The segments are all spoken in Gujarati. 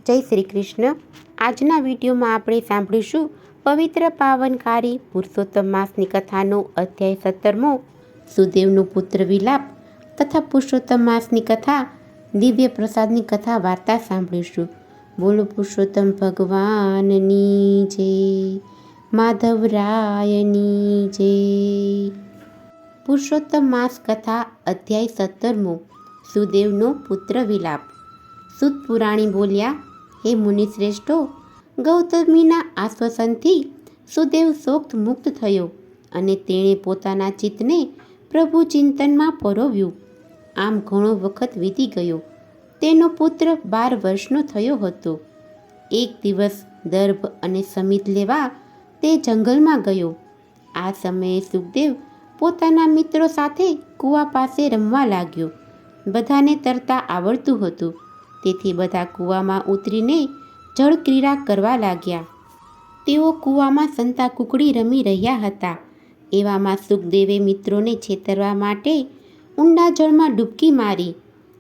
જય શ્રી કૃષ્ણ। આજના વિડીયોમાં આપણે સાંભળીશું પવિત્ર પાવનકારી પુરુષોત્તમ માસની કથાનો અધ્યાય 17મો સુદેવનો પુત્ર વિલાપ તથા પુરુષોત્તમ માસની કથા દિવ્ય પ્રસાદની કથા વાર્તા સાંભળીશું। બોલો પુરુષોત્તમ ભગવાનની જય, માધવરાયની જય। પુરુષોત્તમ માસ કથા અધ્યાય 17મો સુદેવનો પુત્ર વિલાપ। સુત પુરાણી બોલ્યા, હે મુનિશ્રેષ્ઠો, ગૌતમીના આશ્વાસનથી સુદેવ શોક મુક્ત થયો અને તેણે પોતાના ચિત્તને પ્રભુ ચિંતનમાં પરોવ્યું। આમ ઘણો વખત વીતી ગયો। તેનો પુત્ર 12 વર્ષનો થયો હતો। એક દિવસ દર્ભ અને સમિત લેવા તે જંગલમાં ગયો। આ સમયે સુખદેવ પોતાના મિત્રો સાથે કૂવા પાસે રમવા લાગ્યો। બધાને તરતા આવડતું હતું, તેથી બધા કૂવામાં ઉતરીને જળક્રીડા કરવા લાગ્યા। તેઓ કૂવામાં સંતા કુકડી રમી રહ્યા હતા। એવામાં સુખદેવે મિત્રોને છેતરવા માટે ઊંડા જળમાં ડૂબકી મારી।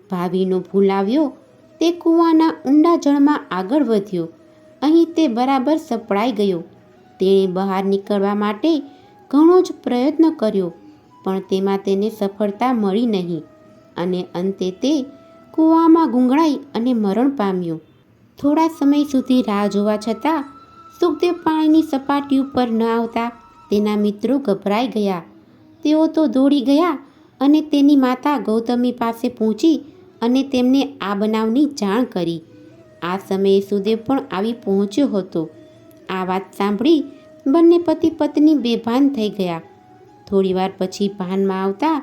ભાવીનો ભૂલાવ્યો તે કૂવાના ઊંડા જળમાં આગળ વધ્યો। અહીં તે બરાબર સપડાઈ ગયો। તેણે બહાર નીકળવા માટે ઘણો જ પ્રયત્ન કર્યો, પણ તેમાં તેને સફળતા મળી નહીં અને અંતે તે કૂવામાં ગૂંગળાઈ અને મરણ પામ્યો। થોડા સમય સુધી રાહ જોવા છતાં સુખદેવ પાણીની સપાટી ઉપર ન આવતા તેના મિત્રો ગભરાઈ ગયા। તેઓ તો દોડી ગયા અને તેની માતા ગૌતમી પાસે પહોંચી અને તેમને આ બનાવની જાણ કરી। આ સમયે સુદેવ પણ આવી પહોંચ્યો હતો। આ વાત સાંભળી બંને પતિ પત્ની બેભાન થઈ ગયા। થોડીવાર પછી ભાનમાં આવતા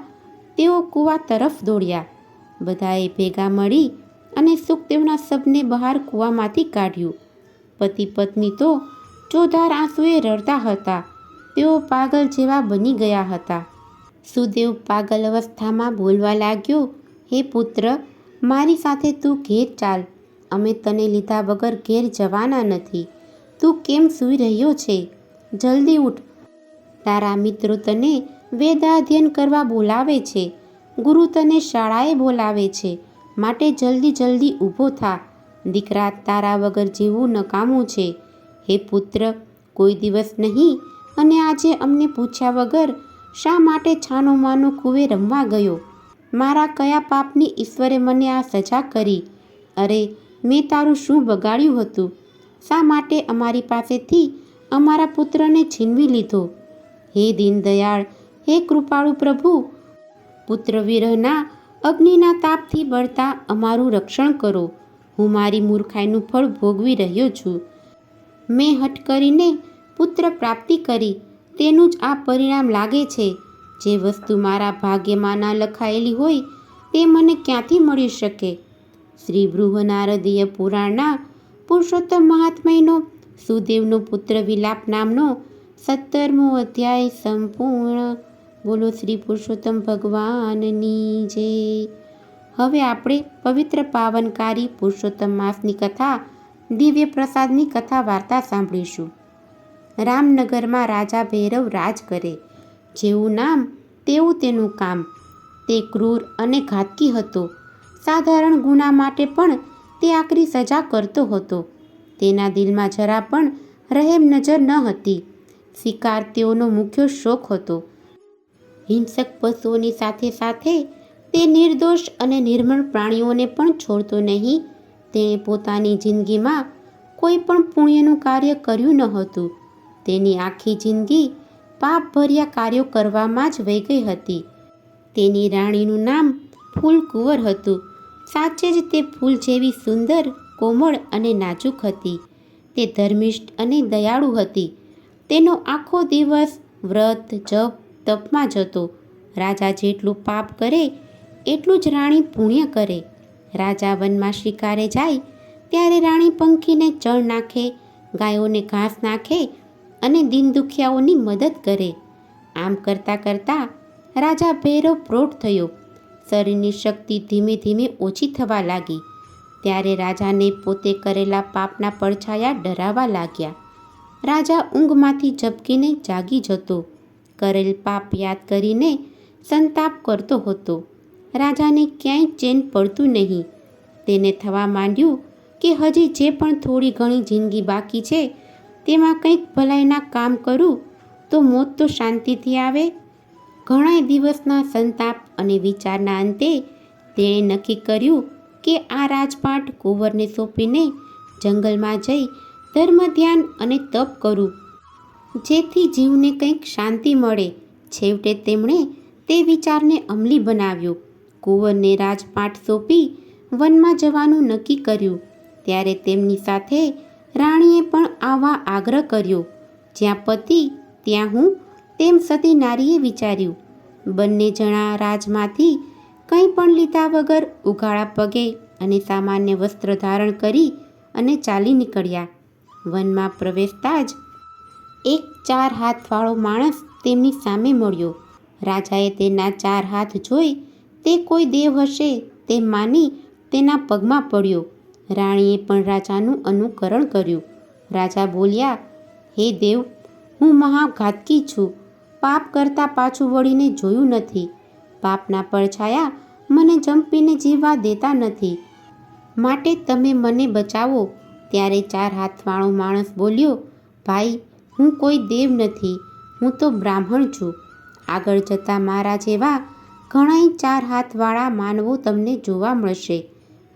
તેઓ કૂવા તરફ દોડ્યા। બધાએ ભેગા મળી અને સુખદેવના શબને બહાર કૂવામાંથી કાઢ્યું। પતિ પત્ની તો ચોધાર આંસુએ રડતા હતા। તેઓ પાગલ જેવા બની ગયા હતા। સુદેવ પાગલ અવસ્થામાં બોલવા લાગ્યો, હે પુત્ર, મારી સાથે તું ઘેર ચાલ। અમે તને લીધા વગર ઘેર જવાના નથી। તું કેમ સૂઈ રહ્યો છે? જલ્દી ઉઠ। તારા મિત્રો તને વેદાધ્યયન કરવા બોલાવે છે। ગુરુ તને શાળાએ બોલાવે છે, માટે જલ્દી જલ્દી ઊભો થા। દીકરા, તારા વગર જીવવું નકામું છે। હે પુત્ર, કોઈ દિવસ નહીં અને આજે અમને પૂછ્યા વગર શા માટે છાનો માનો કૂવે રમવા ગયો? મારા કયા પાપની ઈશ્વરે મને આ સજા કરી? અરે, મેં તારું શું બગાડ્યું હતું? શા માટે અમારી પાસેથી અમારા પુત્રને છીનવી લીધો? હે દીનદયાળ, હે કૃપાળુ પ્રભુ, પુત્ર વિરહના અગ્નિના તાપથી બળતા અમારું રક્ષણ કરો। હું મારી મૂર્ખાઈનું ફળ ભોગવી રહ્યો છું। મેં હઠ કરીને પુત્ર પ્રાપ્તિ કરી, તેનું જ આ પરિણામ લાગે છે। જે વસ્તુ મારા ભાગ્યમાં ના લખાયેલી હોય તે મને ક્યાંથી મળી શકે? શ્રી બૃહનારદીય પુરાણના પુરુષોત્તમ મહાત્મ્યનો સુદેવનો પુત્ર વિલાપ નામનો 17મો અધ્યાય સંપૂર્ણ। બોલો શ્રી પુરુષોત્તમ ભગવાનની જય। હવે આપણે પવિત્ર પાવનકારી પુરુષોત્તમ માસની કથા દિવ્ય પ્રસાદની કથા વાર્તા સાંભળીશું। રામનગરમાં રાજા ભૈરવ રાજ કરે। જેવું નામ તેવું તેનું કામ। તે ક્રૂર અને ઘાતકી હતો। સાધારણ ગુના માટે પણ તે આકરી સજા કરતો હતો। તેના દિલમાં જરા પણ રહેમ નજર ન હતી। શિકાર તેઓનો મુખ્ય શોખ હતો। હિંસક પશુઓની સાથે સાથે તે નિર્દોષ અને નિર્મળ પ્રાણીઓને પણ છોડતો નહીં। તેણે પોતાની જિંદગીમાં કોઈ પણ પુણ્યનું કાર્ય કર્યું ન હતું। તેની આખી જિંદગી પાપભર્યા કાર્યો કરવામાં જ વહી ગઈ હતી। તેની રાણીનું નામ ફૂલકુંવર હતું। સાચે જ તે ફૂલ જેવી સુંદર, કોમળ અને નાજુક હતી। તે ધર્મિષ્ઠ અને દયાળુ હતી। તેનો આખો દિવસ વ્રત, જપ, તપમાં જતો। રાજા જેટલું પાપ કરે એટલું જ રાણી પુણ્ય કરે। રાજા વનમાં શિકારે જાય ત્યારે રાણી પંખીને ચણ નાખે, ગાયોને ઘાસ નાખે અને દીન દુખિયાઓની મદદ કરે। આમ કરતાં કરતાં રાજા ભૈરવ પ્રૌઢ થયો। શરીરની શક્તિ ધીમે ધીમે ઓછી થવા લાગી। ત્યારે રાજાને પોતે કરેલા પાપના પડછાયા ડરાવા લાગ્યા। રાજા ઊંઘમાંથી ઝબકીને જાગી જતો। કરેલ પાપ યાદ કરીને સંતાપ કરતો હતો। રાજાને ક્યાંય ચેન પડતું નહીં। તેને થવા માંડ્યું કે હજી જે પણ થોડી ઘણી જિંદગી બાકી છે તેમાં કંઈક ભલાઈના કામ કરું તો મોત તો શાંતિથી આવે. ઘણા દિવસના સંતાપ અને વિચારના અંતે તેણે નક્કી કર્યું કે આ રાજપાટ કુંવરને સોંપીને જંગલમાં જઈ ધર્મ ધ્યાન અને તપ કરું, જેથી જીવને કંઈક શાંતિ મળે. છેવટે તેમણે તે વિચારને અમલી બનાવ્યો. કુંવરને રાજપાટ સોંપી વનમાં જવાનું નક્કી કર્યું. ત્યારે તેમની સાથે રાણીએ પણ આવા આગ્રહ કર્યો. જ્યાં પતિ ત્યાં હું, તેમ સતી નારીએ વિચાર્યું. બંને જણા રાજમાંથી કંઈ પણ લીધા વગર ઉઘાડા પગે અને સામાન્ય વસ્ત્ર ધારણ કરી અને ચાલી નીકળ્યા. વનમાં પ્રવેશતા જ એક 4 હાથવાળો માણસ તેમની સામે મળ્યો. રાજાએ તેના 4 હાથ જોઈ તે કોઈ દેવ હશે તેમ માની તેના પગમાં પડ્યો. રાણીએ પણ રાજાનું અનુકરણ કર્યું. રાજા બોલ્યા, હે દેવ, હું મહાઘાતકી છું. પાપ કરતાં પાછું વળીને જોયું નથી. પાપના પડછાયા મને જંપીને જીવવા દેતા નથી, માટે તમે મને બચાવો. ત્યારે 4 હાથવાળો માણસ બોલ્યો, ભાઈ, હું કોઈ દેવ નથી, હું તો બ્રાહ્મણ છું. આગળ જતાં મારા જેવા ઘણાય 4 હાથવાળા માનવો તમને જોવા મળશે.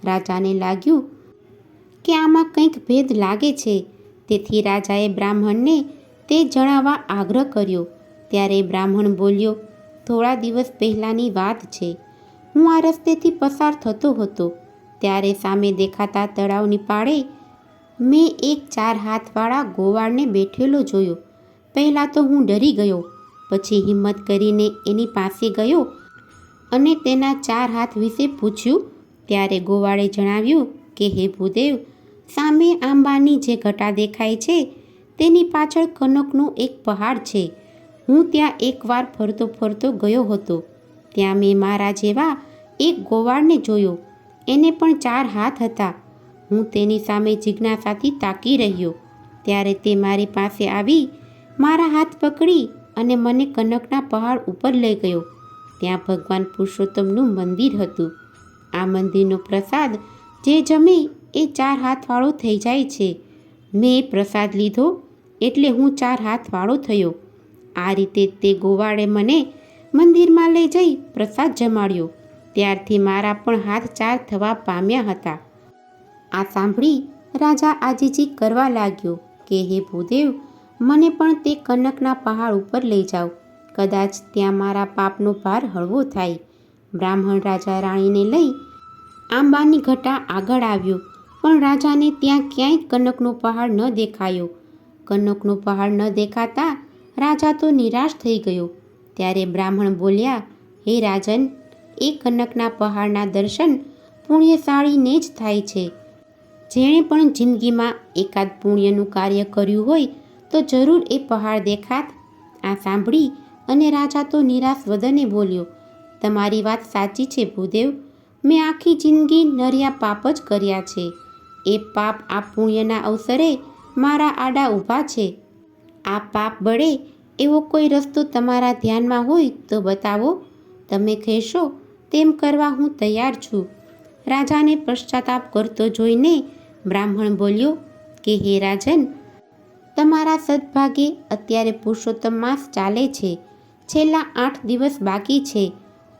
રાજાને લાગ્યું કે આમાં કંઈક ભેદ લાગે છે, તેથી રાજાએ બ્રાહ્મણને તે જણાવવા આગ્રહ કર્યો. ત્યારે બ્રાહ્મણ બોલ્યો, થોડા દિવસ પહેલાંની વાત છે. હું આ રસ્તેથી પસાર થતો હતો, ત્યારે સામે દેખાતા તળાવની પાળે મેં એક 4 હાથવાળા ગોવાળને બેઠેલો જોયો. પહેલાં તો હું ડરી ગયો, પછી હિંમત કરીને એની પાસે ગયો અને તેના 4 હાથ વિશે પૂછ્યું. ત્યારે ગોવાળે જણાવ્યું કે હે ભૂદેવ, સામે આંબાની જે ઘટા દેખાય છે તેની પાછળ કનકનું એક પહાડ છે. હું ત્યાં એકવાર ફરતો ફરતો ગયો હતો. ત્યાં મેં મારા જેવા એક ગોવાળને જોયો. એને પણ 4 હાથ હતા. હું તેની સામે જિજ્ઞાસાથી તાકી રહ્યો. ત્યારે તે મારી પાસે આવી મારા હાથ પકડી અને મને કનકના પહાડ ઉપર લઈ ગયો. ત્યાં ભગવાન પુરુષોત્તમનું મંદિર હતું. આ મંદિરનો પ્રસાદ જે જમે એ 4 હાથવાળો થઈ જાય છે. મેં એ પ્રસાદ લીધો એટલે હું 4 હાથવાળો થયો. આ રીતે તે ગોવાળે મને મંદિરમાં લઈ જઈ પ્રસાદ જમાડ્યો. ત્યારથી મારા પણ હાથ 4 થવા પામ્યા હતા. આ સાંભળી રાજા આજીજી કરવા લાગ્યો કે હે ભૂદેવ, મને પણ તે કનકના પહાડ ઉપર લઈ જાઓ. કદાચ ત્યાં મારા પાપનો ભાર હળવો થાય. બ્રાહ્મણ રાજા રાણીને લઈ આંબાની ઘટા આગળ આવ્યો, પણ રાજાને ત્યાં ક્યાંય કનકનો પહાડ ન દેખાયો. કનકનો પહાડ ન દેખાતા રાજા તો નિરાશ થઈ ગયો. ત્યારે બ્રાહ્મણ બોલ્યા, હે રાજન, એ કનકના પહાડના દર્શન પુણ્યશાળીને જ થાય છે. જેણે પણ જિંદગીમાં એકાદ પુણ્યનું કાર્ય કર્યું હોય તો જરૂર એ પહાડ દેખાત. આ સાંભળી અને રાજા તો નિરાશ વદને બોલ્યો, તમારી વાત સાચી છે ભૂદેવ. મેં આખી જિંદગી નર્યા પાપ જ કર્યા છે. એ પાપ આ પુણ્યના અવસરે મારા આડા ઊભા છે. આ પાપ બળે એવો કોઈ રસ્તો તમારા ધ્યાનમાં હોય તો બતાવો. તમે કહેશો તેમ કરવા હું તૈયાર છું. રાજાને પશ્ચાતાપ કરતો જોઈને બ્રાહ્મણ બોલ્યો કે હે રાજન, તમારા સદભાગે અત્યારે પુરુષોત્તમ માસ ચાલે છે. છેલ્લા 8 દિવસ બાકી છે.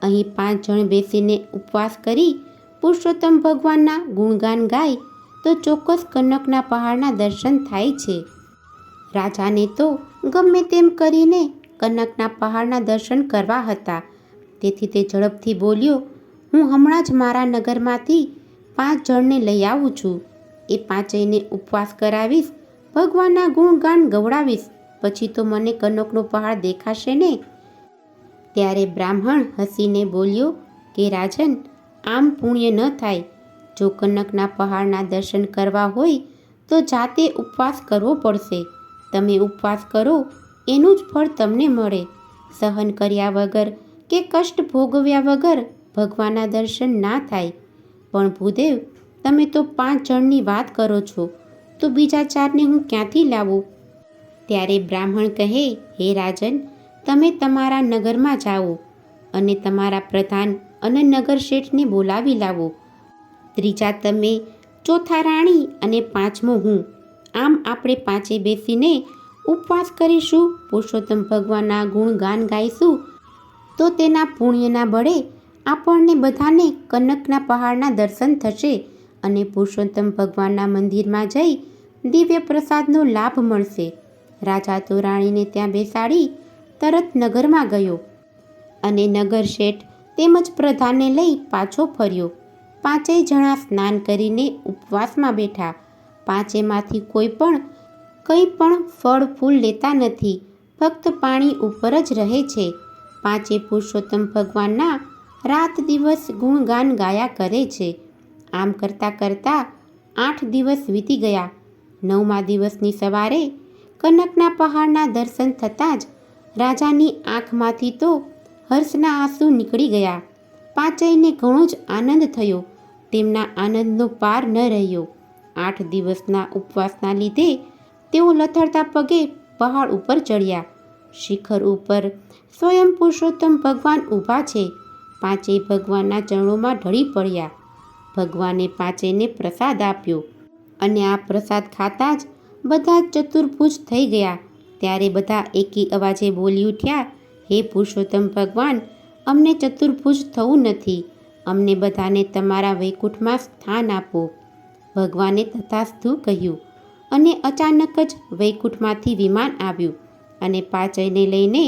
અહીં 5 જણ બેસીને ઉપવાસ કરી પુરુષોત્તમ ભગવાનના ગુણગાન ગાય તો ચોક્કસ કનકના પહાડના દર્શન થાય છે. રાજાને તો ગમે તેમ કરીને કનકના પહાડના દર્શન કરવા હતા. તેથી તે ઝડપથી બોલ્યો, હું હમણાં જ મારા નગરમાંથી 5 જણને લઈ આવું છું. એ 5યને ઉપવાસ કરાવીશ, ભગવાનના ગુણગાન ગવડાવીશ, પછી તો મને કનકનો પહાડ દેખાશે ને. ત્યારે બ્રાહ્મણ હસીને બોલ્યો કે રાજન, આમ પુણ્ય ન થાય. જો કનકના પહાડના દર્શન કરવા હોય તો જાતે ઉપવાસ કરવો પડશે. તમે ઉપવાસ કરો એનું જ ફળ તમને મળે. સહન કર્યા વગર કે કષ્ટ ભોગવ્યા વગર ભગવાનના દર્શન ના થાય. પણ ભૂદેવ, તમે તો 5 જણની વાત કરો છો, તો બીજા 4ને હું ક્યાંથી લાવું? ત્યારે બ્રાહ્મણ કહે, હે રાજન, તમે તમારા નગરમાં જાઓ અને તમારા પ્રધાન અને નગર શેઠને બોલાવી લાવો. ત્રીજા તમે ચોથા રાણી અને પાંચમો હું. આમ આપણે પાંચે બેસીને ઉપવાસ કરીશું, પુરુષોત્તમ ભગવાનના ગુણગાન ગાઈશું, તો તેના પુણ્યના બળે આપણને બધાને કનકના પહાડના દર્શન થશે અને પુરુષોત્તમ ભગવાનના મંદિરમાં જઈ દિવ્ય પ્રસાદનો લાભ મળશે. રાજા તો રાણીને ત્યાં બેસાડી તરત નગરમાં ગયો અને નગર શેઠ તેમજ પ્રધાનને લઈ પાછો ફર્યો. પાંચેય જણા સ્નાન કરીને ઉપવાસમાં બેઠા. પાંચેયમાંથી કંઈ પણ ફળ ફૂલ લેતા નથી, ફક્ત પાણી ઉપર જ રહે છે. પાંચે પુરુષોત્તમ ભગવાનના રાત દિવસ ગુણગાન ગાયા કરે છે. આમ કરતાં કરતાં 8 દિવસ વીતી ગયા. 9મા દિવસની સવારે કનકના પહાડના દર્શન થતાં જ રાજાની આંખમાંથી તો હર્ષના આંસુ નીકળી ગયા. પાંચેયને ઘણો જ આનંદ થયો. તેમના આનંદનો પાર ન રહ્યો. 8 દિવસના ઉપવાસના લીધે તેઓ લથડતા પગે પહાડ ઉપર ચડ્યા. શિખર ઉપર સ્વયં પુરુષોત્તમ ભગવાન ઊભા છે. પાંચેય ભગવાનના ચરણોમાં ઢળી પડ્યા. ભગવાને પાંચેયને પ્રસાદ આપ્યો અને આ પ્રસાદ ખાતા જ બધા ચતુર્ભુજ થઈ ગયા. ત્યારે બધા એકી અવાજે બોલી ઉઠ્યા, હે પુરુષોત્તમ ભગવાન, અમને ચતુર્ભુજ થવું નથી, અમને બધાને તમારા વૈકુંઠમાં સ્થાન આપો. ભગવાને તથાસ્તુ કહ્યું અને અચાનક જ વૈકુંઠમાંથી વિમાન આવ્યું અને પાંચેયને લઈને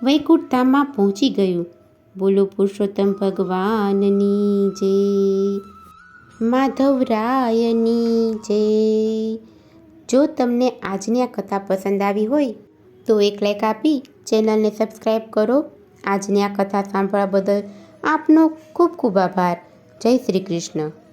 વૈકુંઠ ધામમાં પહોંચી ગયું. બોલો પુરુષોત્તમ ભગવાનની જય, માધવરાયની જય. જો તમને આજની આ કથા પસંદ આવી હોય તો એક લાઈક આપી ચેનલને સબસ્ક્રાઈબ કરો. આજની આ કથા સાંભળવા બદલ આપનો ખૂબ ખૂબ આભાર. જય શ્રી કૃષ્ણ.